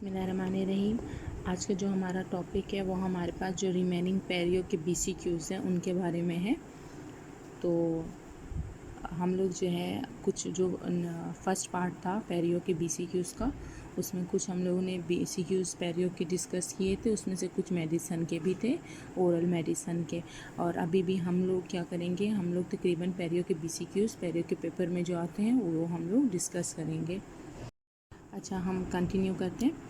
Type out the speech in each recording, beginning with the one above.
बिस्मिल्लाहिर्रहमानिर्रहीम। आज का जो हमारा टॉपिक है वो हमारे पास जो रिमेनिंग पेरियो के BCQs हैं उनके बारे में है। तो हम लोग जो है कुछ जो फर्स्ट पार्ट था पेरियो के BCQs का, उसमें कुछ हम लोगों ने BCQs पेरियो के डिस्कस किए थे। उसमें से कुछ मेडिसन के भी थे, ओरल मेडिसन के। और अभी भी हम लोग क्या करेंगे, हम लोग तकरीबन पेरियो के BCQs पेरियो के पेपर में जो आते हैं वो हम लोग डिस्कस करेंगे। अच्छा, हम कंटिन्यू करते हैं।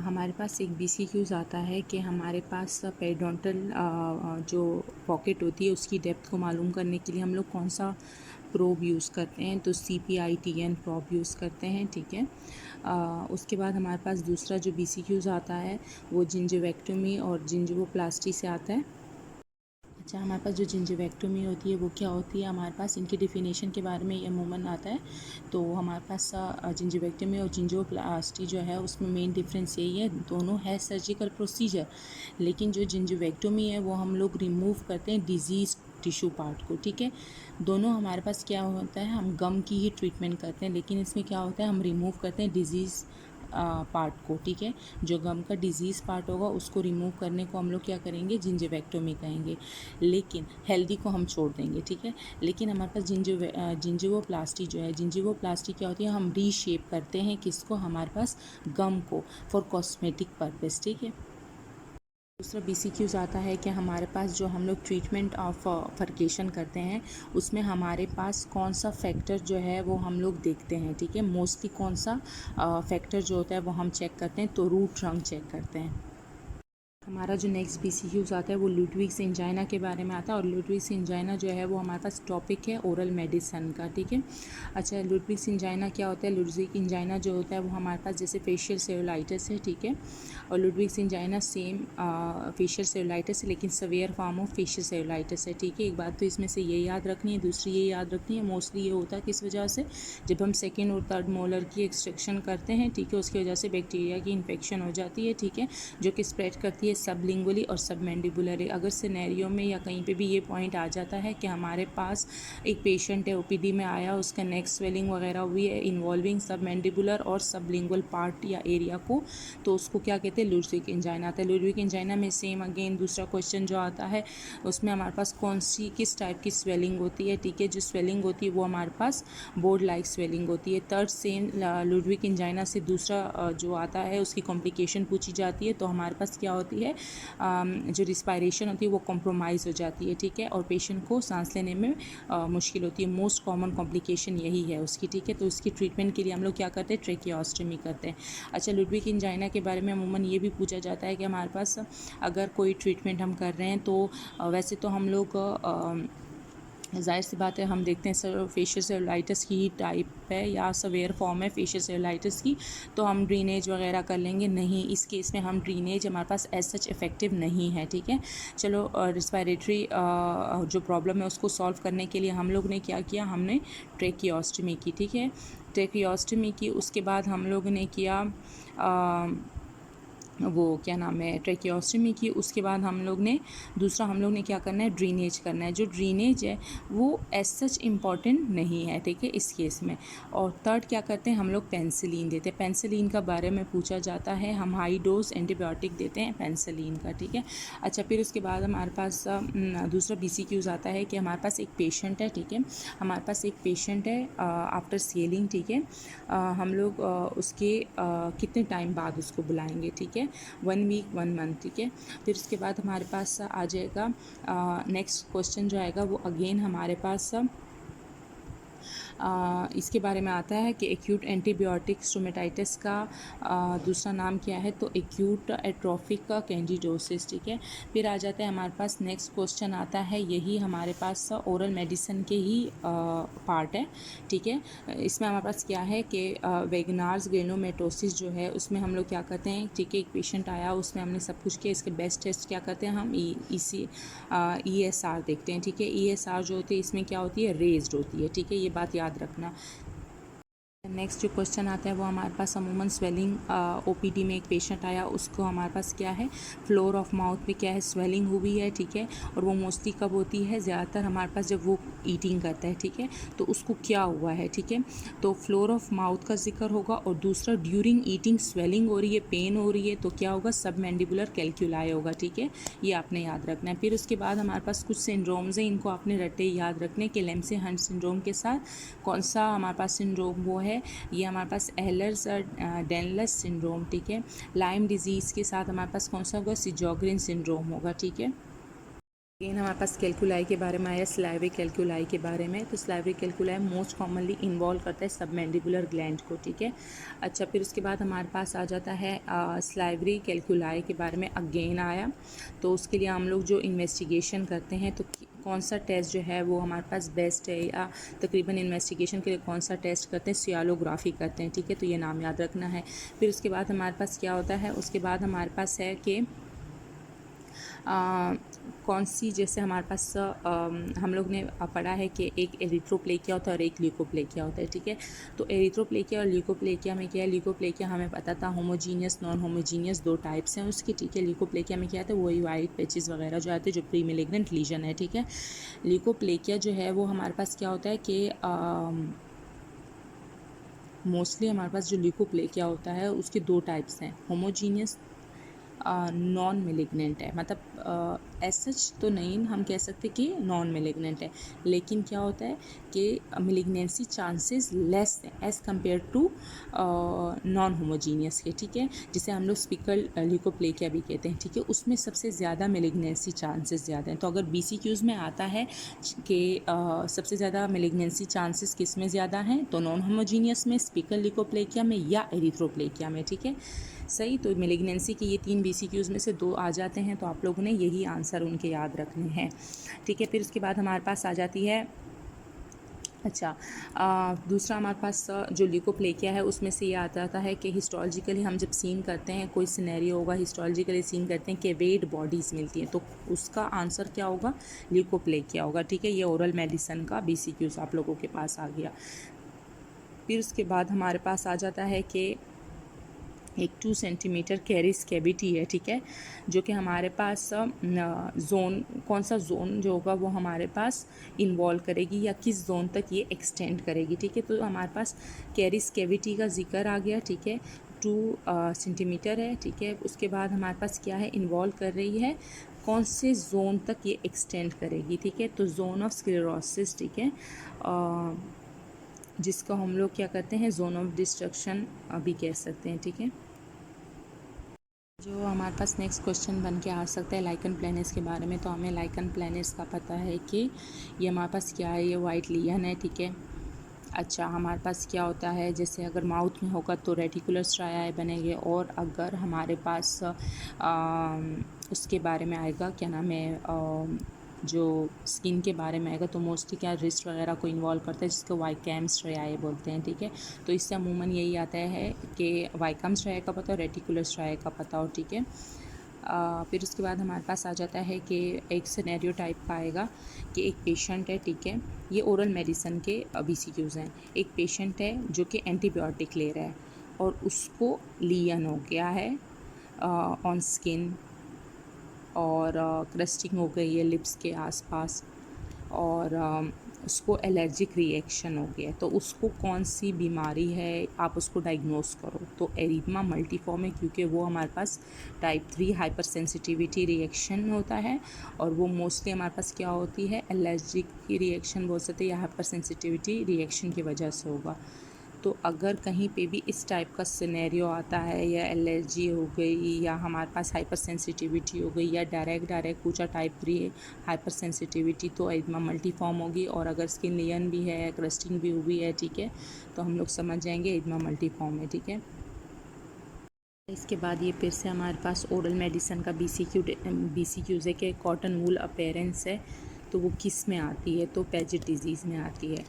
हमारे पास एक BCQs आता है कि हमारे पास पेरिडोंटल जो पॉकेट होती है उसकी डेप्थ को मालूम करने के लिए हम लोग कौन सा प्रोब यूज़ करते हैं, तो CPITN प्रोब यूज़ करते हैं। ठीक है। उसके बाद हमारे पास दूसरा जो BCQs आता है वो जिंजिवेक्टोमी और जिंजिवोप्लास्टी से आता है। अच्छा, हमारे पास जो जिंजिवेक्टोमी होती है वो क्या होती है, हमारे पास इनकी डिफिनेशन के बारे में ये अमूमन आता है। तो हमारे पास जिंजिवेक्टोमी और जिंजिवोप्लास्टी जो है उसमें मेन डिफरेंस यही है, दोनों है सर्जिकल प्रोसीजर। लेकिन जो जिंजिवेक्टोमी है वो हम लोग रिमूव करते हैं डिजीज़ टिश्यू पार्ट को। ठीक है। दोनों हमारे पास क्या होता है, हम गम की ही ट्रीटमेंट करते हैं, लेकिन इसमें क्या होता है हम रिमूव करते हैं डिजीज़ पार्ट को। ठीक है। जो गम का डिजीज़ पार्ट होगा उसको रिमूव करने को हम लोग क्या करेंगे, जिंजिवेक्टोमी कहेंगे। लेकिन हेल्दी को हम छोड़ देंगे। ठीक है। लेकिन हमारे पास जिंजिवोप्लास्टी जो है, जिंजिवोप्लास्टी क्या होती है, हम रीशेप करते हैं किसको, हमारे पास गम को, फॉर कॉस्मेटिक पर्पस। ठीक है। दूसरा BCQs आता है कि हमारे पास जो हम लोग ट्रीटमेंट ऑफ फर्केशन करते हैं उसमें हमारे पास कौन सा फैक्टर जो है वो हम लोग देखते हैं। ठीक है। मोस्टली कौन सा फैक्टर जो होता है वो हम चेक करते हैं, तो रूट रंग चेक करते हैं। हमारा जो नेक्स्ट BCQs आता है वो लुडविग्स एंजाइना के बारे में आता है। और लुडविग्स एंजाइना जो है वो हमारे पास टॉपिक है ओरल मेडिसन का। ठीक है। अच्छा, लुडविग्स एंजाइना क्या होता है, लुडविग्स एंजाइना जो होता है वो हमारे पास जैसे फेशियल सेलुलाइटिस है। ठीक है। और लुडविग्स एंजाइना सेम फेशियल सेलुलाइटिस है, लेकिन severe form of facial cellulitis है। ठीक है। एक बात तो इसमें से ये याद रखनी है, दूसरी ये याद रखनी है, मोस्टली ये होता है किस वजह से, जब हम सेकेंड और थर्ड मोलर की एक्सट्रैक्शन करते हैं। ठीक है। उसकी वजह से बैक्टीरिया की इन्फेक्शन हो जाती है। ठीक है। जो कि स्प्रेड करती है सबलिंगुअली और सबमैंडिबुलरी। अगर सिनेरियो में या कहीं पे भी ये पॉइंट आ जाता है कि हमारे पास एक पेशेंट है, OPD में आया, उसका नेक स्वेलिंग वगैरह हुई है इन्वॉल्विंग सबमैंडिबुलर और सबलिंगुअल पार्ट या एरिया को, तो उसको क्या कहते हैं, लुडविग एंजाइना आता है। लुडविग एंजाइना में सेम अगेन दूसरा क्वेश्चन जो आता है उसमें हमारे पास कौन सी किस टाइप की स्वेलिंग होती है। ठीक है। जो स्वेलिंग होती है वो हमारे पास बोर्ड लाइक स्वेलिंग होती है। थर्ड सेम लुडविग एंजाइना से दूसरा जो आता है उसकी कॉम्प्लिकेशन पूछी जाती है, तो हमारे पास क्या होती है, जो रिस्पायरेशन होती है वो कॉम्प्रोमाइज़ हो जाती है। ठीक है। और पेशेंट को सांस लेने में मुश्किल होती है। मोस्ट कॉमन कॉम्प्लिकेशन यही है उसकी। ठीक है। तो उसकी ट्रीटमेंट के लिए हम लोग क्या करते हैं, ट्रेकियोस्टमी करते हैं। अच्छा, लुडविग एंजाइना के बारे में अमूमन ये भी पूछा जाता है कि हमारे पास अगर कोई ट्रीटमेंट हम कर रहे हैं तो वैसे तो हम लोग ज़ाहिर सी बात है हम देखते हैं सर फेशियल सेलुलाइटिस की ही टाइप है या सवेयर फॉर्म है फेशियल सेलुलाइटिस की, तो हम ड्रेनेज वगैरह कर लेंगे। नहीं, इस केस में हम ड्रेनेज हमारे पास एज सच इफ़ेक्टिव नहीं है। ठीक है। चलो, रिस्पायरेटरी जो प्रॉब्लम है उसको सॉल्व करने के लिए हम लोग ने क्या किया, हमने ट्रेकियोस्टमी की। ठीक है। ट्रेकियोस्टमी की, उसके बाद हम लोग ने किया वो क्या नाम है, ट्रेकियोस्टमी की। उसके बाद हम लोग ने क्या करना है, ड्रेनेज करना है। जो ड्रेनेज है वो एज सच इम्पॉर्टेंट नहीं है। ठीक है। इस केस में। और थर्ड क्या करते हैं, हम लोग पेंसिलिन देते हैं। पेंसिलिन का बारे में पूछा जाता है, हम हाई डोज एंटीबायोटिक देते हैं पेंसिलिन का। ठीक है। अच्छा, फिर उसके बाद हमारे पास दूसरा BCQs आता है कि हमारे पास एक पेशेंट है। ठीक है। हमारे पास एक पेशेंट है आफ्टर सेलिंग। ठीक है। हम लोग उसके कितने टाइम बाद उसको बुलाएंगे। ठीक है। 1 वीक 1 मंथ। ठीक है। फिर उसके बाद हमारे पास आ जाएगा नेक्स्ट क्वेश्चन जो आएगा वो अगेन हमारे पास इसके बारे में आता है कि एक्यूट एंटीबायोटिक स्टोमेटाइटिस का दूसरा नाम क्या है, तो एक्यूट एट्रोफिक कैंडिडोसिस। ठीक है। फिर आ जाता है हमारे पास नेक्स्ट क्वेश्चन आता है, यही हमारे पास ओरल मेडिसिन के ही पार्ट है। ठीक है। इसमें हमारे पास क्या है कि वेगनार्स ग्रेनुलोमेटोसिस जो है उसमें हम लोग क्या करते हैं, ठीक है, एक पेशेंट आया उसमें हमने सब कुछ किया, इसके बेस्ट टेस्ट क्या करते हैं हम ESR देखते हैं। ठीक है। ESR जो होती है इसमें क्या होती है, रेज्ड होती है। ठीक है। ये बात याद रखना। नेक्स्ट जो क्वेश्चन आता है वो हमारे पास अमूमन स्वेलिंग ओपीडी में एक पेशेंट आया, उसको हमारे पास क्या है, फ्लोर ऑफ माउथ में क्या है, स्वेलिंग हुई है, ठीक है। और वो मोस्टली कब होती है, ज़्यादातर हमारे पास जब वो ईटिंग करता है, ठीक है। तो उसको क्या हुआ है, ठीक है। तो फ्लोर ऑफ माउथ का जिक्र होगा। और दूसरा, ड्यूरिंग ईटिंग स्वेलिंग हो रही है, पेन हो रही है, तो क्या होगा, सब मैंडिबुलर कैल्कुलाई होगा, ठीक है। ये आपने याद रखना है। फिर उसके बाद हमारे पास कुछ सिंड्रोम्स हैं, इनको आपने रटे याद रखने के। लेम्से हंट सिंड्रोम के साथ कौन सा हमारे पास सिंड्रोम वो है, ये हमारे पास एहलर्स और डेनलस सिंड्रोम, ठीक है। लाइम डिजीज़ के साथ हमारे पास कौन सा होगा, सिजोग्रिन सिंड्रोम होगा, ठीक है। अगेन हमारे पास कैल्कुलाई के बारे में आया, स्लाइवरी कैल्कुलाई के बारे में। तो स्लाइवरी कैल्कुलाई मोस्ट कॉमनली इन्वॉल्व करता है सबमैंडिबुलर ग्लैंड को, ठीक है। अच्छा, फिर उसके बाद हमारे पास आ जाता है स्लाइवरी कैल्कुलाई के बारे में अगेन आया। तो उसके लिए हम लोग जो इन्वेस्टिगेशन करते हैं, तो कौन सा टेस्ट जो है वो हमारे पास बेस्ट है, या तकरीबन इन्वेस्टिगेशन के लिए कौन सा टेस्ट करते हैं, सियालोग्राफी करते हैं, ठीक है। तो ये नाम याद रखना है। फिर उसके बाद हमारे पास क्या होता है, उसके बाद हमारे पास है कि कौन सी, जैसे हमारे पास हम लोग ने पढ़ा है कि एक एरिथ्रोप्लेकिया होता है और एक ल्यूकोप्लेकिया होता है, ठीक है। तो एरिथ्रोप्लेकिया और ल्यूकोप्लेकिया में क्या है, ल्यूकोप्लेकिया हमें पता था होमोजीनियस नॉन होमोजीनियस दो टाइप्स हैं उसकी, ठीक है। ल्यूकोप्लेकिया में क्या आता है, वही वाइट पैचेस वगैरह जो आते हैं, जो प्री मेलिग्नेंट लीजन है, ठीक है। ल्यूकोप्लेकिया जो है वो हमारे पास क्या होता है कि मोस्टली हमारे पास जो ल्यूकोप्लेकिया होता है उसके दो टाइप्स हैं, होमोजीनियस नॉन मेलिग्नेंट है, मतलब सच तो नहीं हम कह सकते कि नॉन मेलिग्नेंट है, लेकिन क्या होता है कि मेलिग्नेंसी चांसेस लेस हैं as compare to non homogeneous के, ठीक है। जिसे हम लोग स्पिकल ल्यूकोप्लेकिया भी कहते हैं, ठीक है। उसमें सबसे ज़्यादा मेलिग्नेंसी चांसेस ज़्यादा हैं। तो अगर BCQs में आता है कि सबसे ज़्यादा मेलिग्नेंसी चांसेस किस में ज़्यादा हैं, तो नॉन होमोजीनियस में, स्पिकल ल्यूकोप्लेकिया में, या एरिथ्रोप्लेकिया में, ठीक है। सही, तो मेलिग्नेंसी के ये 3 BCQs में से 2 आ जाते हैं, तो आप लोगों ने यही आंसर उनके याद रखने हैं, ठीक है। फिर उसके बाद हमारे पास आ जाती है, अच्छा, दूसरा हमारे पास जो ल्यूकोप्लेकिया है उसमें से ये आ जाता है कि हिस्टोलॉजिकली हम जब सीन करते हैं, कोई सिनेरियो होगा, हिस्टोलॉजिकली सीन करते हैं कि वेड बॉडीज़ मिलती हैं, तो उसका आंसर क्या होगा, ल्यूकोप्लेकिया होगा, ठीक है। ये ओरल मेडिसिन का BCQs आप लोगों के पास आ गया। फिर उसके बाद हमारे पास आ जाता है कि एक 2 सेंटीमीटर कैरिस कैविटी है, ठीक है, जो कि हमारे पास जोन, कौन सा जोन जो होगा वो हमारे पास इन्वॉल्व करेगी, या किस जोन तक ये एक्सटेंड करेगी, ठीक है। तो हमारे पास कैरिस कैविटी का जिक्र आ गया, ठीक है, 2 सेंटीमीटर है, ठीक है। उसके बाद हमारे पास क्या है, इन्वॉल्व कर रही है, कौन से जोन तक ये एक्सटेंड करेगी, ठीक है। तो जोन ऑफ स्क्लेरोसिस, ठीक है, जिसको हम लोग क्या करते हैं, जोन ऑफ डिस्ट्रक्शन भी कह सकते हैं, ठीक है। जो हमारे पास नेक्स्ट क्वेश्चन बन के आ सकता है लाइकन प्लैनेट्स के बारे में, तो हमें लाइकन प्लैनेट्स का पता है कि ये हमारे पास क्या है, ये वाइट लियन है, ठीक है। अच्छा, हमारे पास क्या होता है, जैसे अगर माउथ में होगा तो रेटिकुलर स्ट्राई बनेंगे, और अगर हमारे पास उसके बारे में आएगा, क्या नाम है, जो स्किन के बारे में आएगा, तो मोस्टली क्या रिस्ट वगैरह को इन्वॉल्व करता है, जिसको वाइकैम स्ट्राई बोलते हैं, ठीक है। तो इससे अमूमन यही आता है कि वाइकम स्ट्राई का पता हो, रेटिकुलर स्ट्राई का पता हो, ठीक है। फिर उसके बाद हमारे पास आ जाता है कि एक सिनेरियो टाइप का आएगा कि एक पेशेंट है, ठीक है, ये ओरल मेडिसिन के BCQs हैं। एक पेशेंट है जो कि एंटीबायोटिक ले रहा है, और उसको लियन हो गया है ऑन स्किन, और क्रस्टिंग हो गई है लिप्स के आसपास, और उसको एलर्जिक रिएक्शन हो गया है, तो उसको कौन सी बीमारी है, आप उसको डायग्नोस करो। तो एरिथमा मल्टीफॉर्म है, क्योंकि वो हमारे पास टाइप 3 हाइपर सेंसिटिविटी रिएक्शन होता है, और वो मोस्टली हमारे पास क्या होती है, एलर्जिक की रिएक्शन बोल सकते हैं, या हाइपर सेंसिटिविटी रिएक्शन की वजह से होगा। तो अगर कहीं पे भी इस टाइप का सिनेरियो आता है, या एलर्जी हो गई, या हमारे पास हाइपर सेंसिटिविटी हो गई, या डायरेक्ट पूछा टाइप 3 हाइपर सेंसिटिविटी, तो एरिथमा मल्टीफॉर्म होगी। और अगर स्किन लेयन भी है, क्रस्टिंग भी हुई है, ठीक है, तो हम लोग समझ जाएंगे एरिथमा मल्टीफॉर्म है, ठीक है। इसके बाद ये फिर से हमारे पास ओरल मेडिसिन का BCQs है कि कॉटन वूल अपेरेंस है, तो वो किस में आती है, तो पैजेट डिजीज़ में आती है।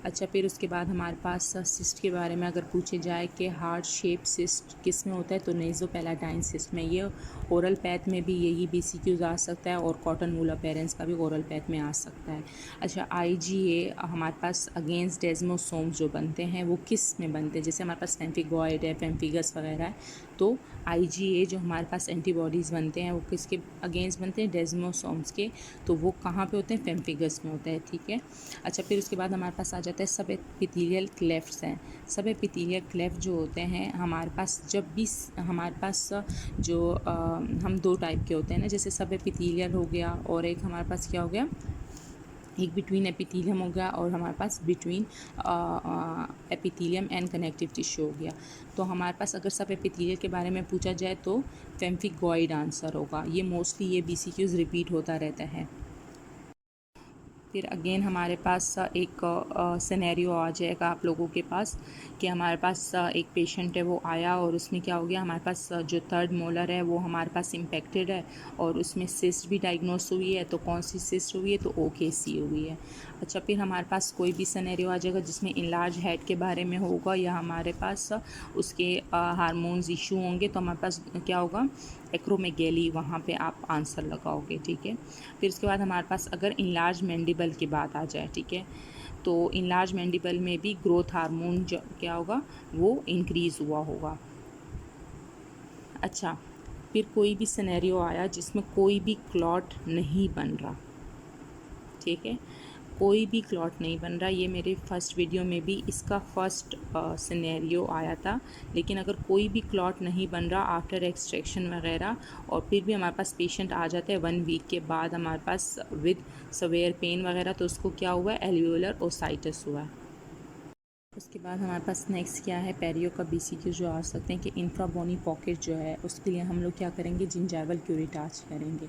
अच्छा, फिर उसके बाद हमारे पास सिस्ट के बारे में अगर पूछे जाए कि हार्ट शेप सिस्ट किस में होता है, तो नेज़ोपैलाटाइन सिस्ट में। ये ओरल पैथ में भी यही BCQs आ सकता है और कॉटन वूल अपेरेंस का भी ओरल पैथ में आ सकता है। अच्छा, IgA हमारे पास अगेंस्ट डेस्मोसोम्स जो बनते हैं वो किस में बनते हैं, जैसे हमारे पास पेम्फिगॉइड है, पेम्फिगस वगैरह है, तो IgA जो हमारे पास एंटीबॉडीज़ बनते हैं वो किसके अगेंस्ट बनते हैं, डेस्मोसोम्स के। तो वो कहाँ पे होते हैं, पेम्फिगस में होता है, ठीक है। अच्छा, फिर उसके बाद हमारे पास आ जाता है सब एपिथेलियल क्लेफ्ट्स हैं। सब एपिथेलियल क्लेफ्ट जो होते हैं हमारे पास, जब भी हमारे पास जो हम दो टाइप के होते हैं ना, जैसे सब एपिथेलियल हो गया और एक हमारे पास क्या हो गया, एक बिटवीन एपिथेलियम हो गया और हमारे पास between epithelium and connective tissue हो गया। तो हमारे पास अगर सब एपिथेलियल के बारे में पूछा जाए तो पेम्फिगॉइड आंसर होगा। ये मोस्टली ये BCQs रिपीट होता रहता है। फिर अगेन हमारे पास एक सिनेरियो आ जाएगा आप लोगों के पास कि हमारे पास एक पेशेंट है, वो आया और उसमें क्या हो गया, हमारे पास जो थर्ड मोलर है वो हमारे पास इम्पेक्टेड है और उसमें सिस्ट भी डायग्नोस हुई है। तो कौन सी सिस्ट हुई है, तो OKC हुई है। अच्छा, फिर हमारे पास कोई भी सिनेरियो आ जाएगा जिसमें इनलार्ज हेड के बारे में होगा या हमारे पास उसके हार्मोन्स इशू होंगे, तो हमारे पास क्या होगा, एक्रोमेगेली, वहाँ पे आप आंसर लगाओगे, ठीक है। फिर उसके बाद हमारे पास अगर इनलार्ज मैंडिबल की बात आ जाए, ठीक है, तो इनलार्ज मैंडिबल में भी ग्रोथ हार्मोन जो क्या होगा, वो इंक्रीज़ हुआ होगा। अच्छा, फिर कोई भी सिनेरियो आया जिसमें कोई भी क्लॉट नहीं बन रहा, ठीक है, कोई भी क्लॉट नहीं बन रहा। ये मेरे फर्स्ट वीडियो में भी इसका फर्स्ट सिनेरियो आया था। लेकिन अगर कोई भी क्लॉट नहीं बन रहा आफ्टर एक्सट्रैक्शन वगैरह और फिर भी हमारे पास पेशेंट आ जाता है 1 वीक के बाद हमारे पास विद सवेयर पेन वगैरह, तो उसको क्या हुआ है, एल्वियोलर ओसाइटिस हुआ है। उसके बाद हमारे पास नेक्स्ट क्या है, पेरियो का BCQ जो आ सकते हैं कि इंफ्राबोनी पॉकेट जो है उसके लिए हम लोग क्या करेंगे, जिंजाइवल क्यूरेटाज करेंगे।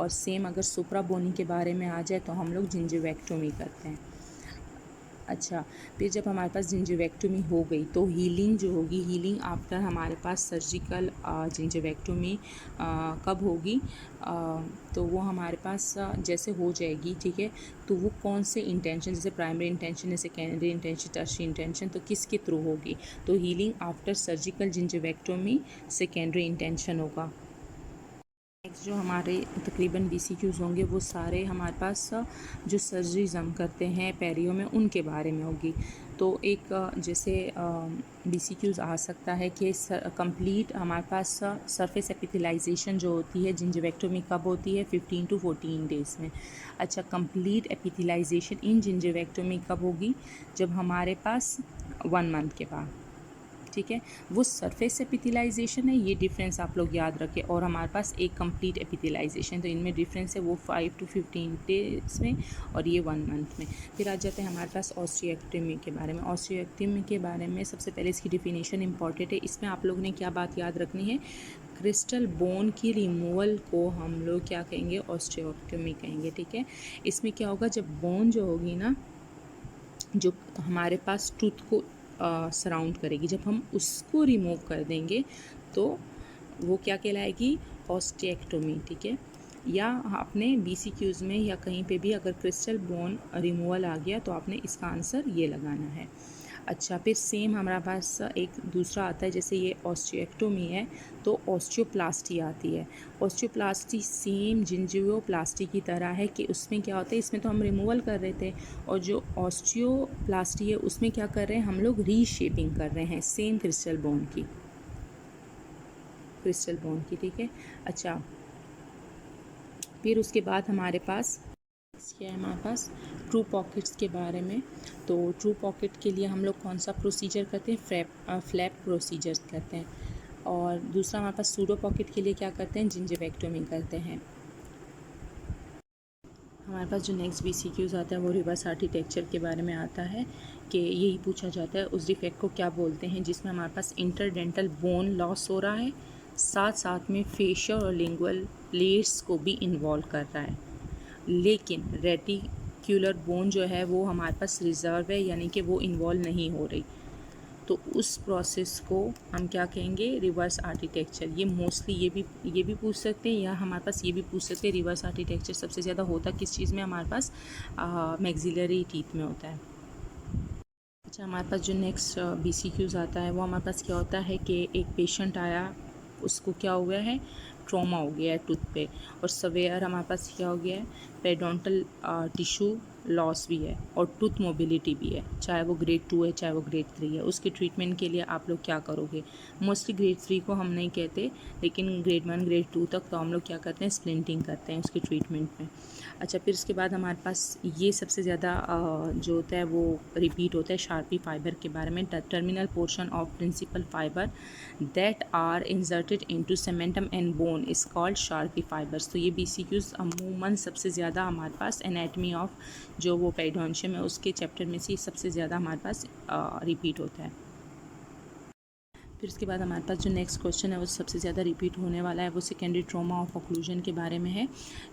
और सेम अगर सुप्राबोनी के बारे में आ जाए तो हम लोग जिंजिवेक्टोमी करते हैं। अच्छा, फिर जब हमारे पास जिंजिवेक्टोमी हो गई तो हीलिंग जो होगी, हीलिंग आफ्टर हमारे पास सर्जिकल जिंजिवेक्टोमी कब होगी, तो वो हमारे पास जैसे हो जाएगी, ठीक है, तो वो कौन से इंटेंशन, जैसे प्राइमरी इंटेंशन है, सेकेंडरी इंटेंशन, टर्शियरी इंटेंशन, तो किसके थ्रू होगी, तो healing after surgical gingivectomy secondary intention होगा। नेक्स्ट जो हमारे तकरीबन BCQs होंगे वो सारे हमारे पास जो सर्जरीज हम करते हैं पेरियो में उनके बारे में होगी। तो एक जैसे BCQs आ सकता है कि कंप्लीट हमारे पास सरफेस एपिथेलाइजेशन जो होती है जिंजिवेक्टोमी कब होती है, 15 to 14 डेज़ में। अच्छा, कंप्लीट एपिथेलाइजेशन इन जिंजिवेक्टोमी कब होगी, जब हमारे पास 1 मंथ के बाद, ठीक है। वो सरफेस एपिथेलाइजेशन है, ये डिफरेंस आप लोग याद रखें, और हमारे पास एक कंप्लीट एपिथेलाइजेशन, तो इनमें डिफरेंस है वो 5 to 15 डेज़ में और ये 1 मंथ में। फिर आ जाते हैं हमारे पास ऑस्टियोक्टोमी के बारे में। ऑस्टियोक्टोमी के बारे में सबसे पहले इसकी डिफिनेशन इंपॉर्टेंट है। इसमें आप लोगों ने क्या बात याद रखनी है, क्रिस्टल बोन की रिमूवल को हम लोग क्या कहेंगे, ऑस्टियोक्टोमी कहेंगे, ठीक है। इसमें क्या होगा, जब बोन जो होगी ना, जो हमारे पास टूथ को सराउंड करेगी, जब हम उसको रिमूव कर देंगे तो वो क्या कहलाएगी, ऑस्टियोक्टोमी, ठीक है। या आपने BCQs में या कहीं पे भी अगर क्रिस्टल बोन रिमूवल आ गया तो आपने इसका आंसर ये लगाना है। अच्छा, फिर सेम हमारे पास एक दूसरा आता है, जैसे ये ऑस्टियोक्टोमी है तो ऑस्टियोप्लास्टी आती है। ऑस्टियोप्लास्टी सेम जिंजियोप्लास्टी की तरह है कि उसमें क्या होता है, इसमें तो हम रिमूवल कर रहे थे और जो ऑस्टियोप्लास्टी है उसमें क्या कर रहे हैं, हम लोग रीशेपिंग कर रहे हैं सेम क्रिस्टल बोन की, ठीक है। अच्छा, फिर उसके बाद हमारे पास क्या है, हमारे पास ट्रू पॉकेट्स के बारे में। तो ट्रू पॉकेट के लिए हम लोग कौन सा प्रोसीजर करते हैं, फ्लैप प्रोसीजर करते हैं। और दूसरा हमारे पास सूडो पॉकेट के लिए क्या करते हैं, जिंजिवेक्टोमी करते हैं। हमारे पास जो नेक्स्ट BCQs आता है वो रिवर्स आर्किटेक्चर के बारे में आता है कि यही पूछा जाता है उस डिफेक्ट को क्या बोलते हैं जिसमें हमारे पास इंटरडेंटल बोन लॉस हो रहा है, साथ साथ में फेशियल और लिंगुअल प्लेट्स को भी इन्वॉल्व कर रहा है, लेकिन रेटिक्युलर बोन जो है वो हमारे पास रिजर्व है, यानी कि वो इन्वॉल्व नहीं हो रही। तो उस प्रोसेस को हम क्या कहेंगे, रिवर्स आर्किटेक्चर। ये मोस्टली ये भी पूछ सकते हैं या हमारे पास ये भी पूछ सकते हैं, रिवर्स आर्किटेक्चर सबसे ज़्यादा होता किस चीज़ में, हमारे पास मैक्सिलरी टीथ में होता है। अच्छा, हमारे पास जो नेक्स्ट BCQs आता है वो हमारे पास क्या होता है कि एक पेशेंट आया, उसको क्या हो गया है, ट्रॉमा हो गया है टूथ पे, और सवेयर हमारे पास क्या हो गया है, पेडोंटल टिश्यू लॉस भी है और टूथ मोबिलिटी भी है, चाहे वो ग्रेड 2 है चाहे वो ग्रेड 3 है। उसके ट्रीटमेंट के लिए आप लोग क्या करोगे, मोस्टली ग्रेड 3 को हम नहीं कहते, लेकिन ग्रेड 1 ग्रेड 2 तक तो हम लोग क्या करते हैं, स्प्लिंटिंग करते हैं उसके ट्रीटमेंट में। अच्छा, फिर उसके बाद हमारे पास ये सबसे ज़्यादा जो होता है वो रिपीट होता है शार्पी फाइबर के बारे में। Terminal portion of principal fibre that are inserted into cementum and bone is called Sharpey fibres. तो ये BCQs अमूमन सबसे ज़्यादा हमारे पास एनाटमी ऑफ जो वो पेरिडोन्शियम है उसके चैप्टर में से सबसे ज़्यादा हमारे पास रिपीट होता है। फिर उसके बाद हमारे पास जो नेक्स्ट क्वेश्चन है वो सबसे ज़्यादा रिपीट होने वाला है, वो सेकेंडरी ट्रॉमा ऑफ ऑक्लूजन के बारे में है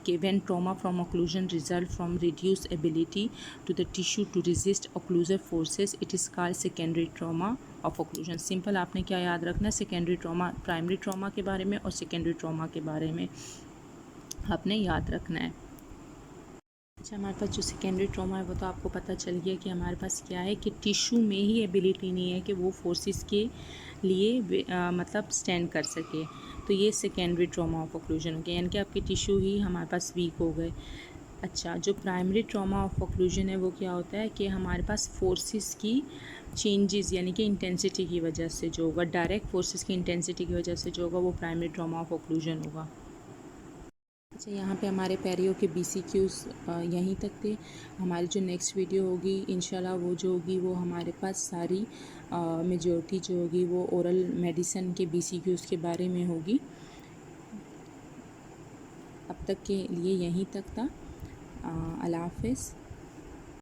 कि when trauma from occlusion result from reduce ability to the tissue to resist occlusive forces it is called secondary trauma of occlusion. Simple आपने क्या याद रखना है, सेकेंडरी ट्रॉमा प्राइमरी ट्रॉमा के बारे में और सेकेंडरी ट्रॉमा के बारे में आपने याद रखना है। अच्छा, हमारे पास जो सेकेंडरी ट्रॉमा है वो तो आपको पता चल गया कि हमारे पास क्या है कि टिश्यू में ही एबिलिटी नहीं है कि वो फोर्सेस के लिए मतलब स्टैंड कर सके, तो ये सेकेंडरी ट्रॉमा ऑफ ऑक्लूजन हो गया, यानी कि आपके टिश्यू ही हमारे पास वीक हो गए। अच्छा, जो प्राइमरी ट्रॉमा ऑफ ऑक्लूजन है वो क्या होता है कि हमारे पास फोर्सेस की चेंजेस यानी कि इंटेंसिटी की वजह से जो होगा, डायरेक्ट फोर्सेस की इंटेंसिटी की वजह से जो होगा वो प्राइमरी ट्रॉमा ऑफ ऑक्लूजन होगा। अच्छा, यहाँ पे हमारे पेरियो के BCQs यहीं तक थे। हमारी जो नेक्स्ट वीडियो होगी इंशाल्लाह वो जो होगी वो हमारे पास सारी मेजॉरिटी जो होगी वो ओरल मेडिसिन के BCQs के बारे में होगी। अब तक के लिए यहीं तक था। अल्लाह हाफ़िज़।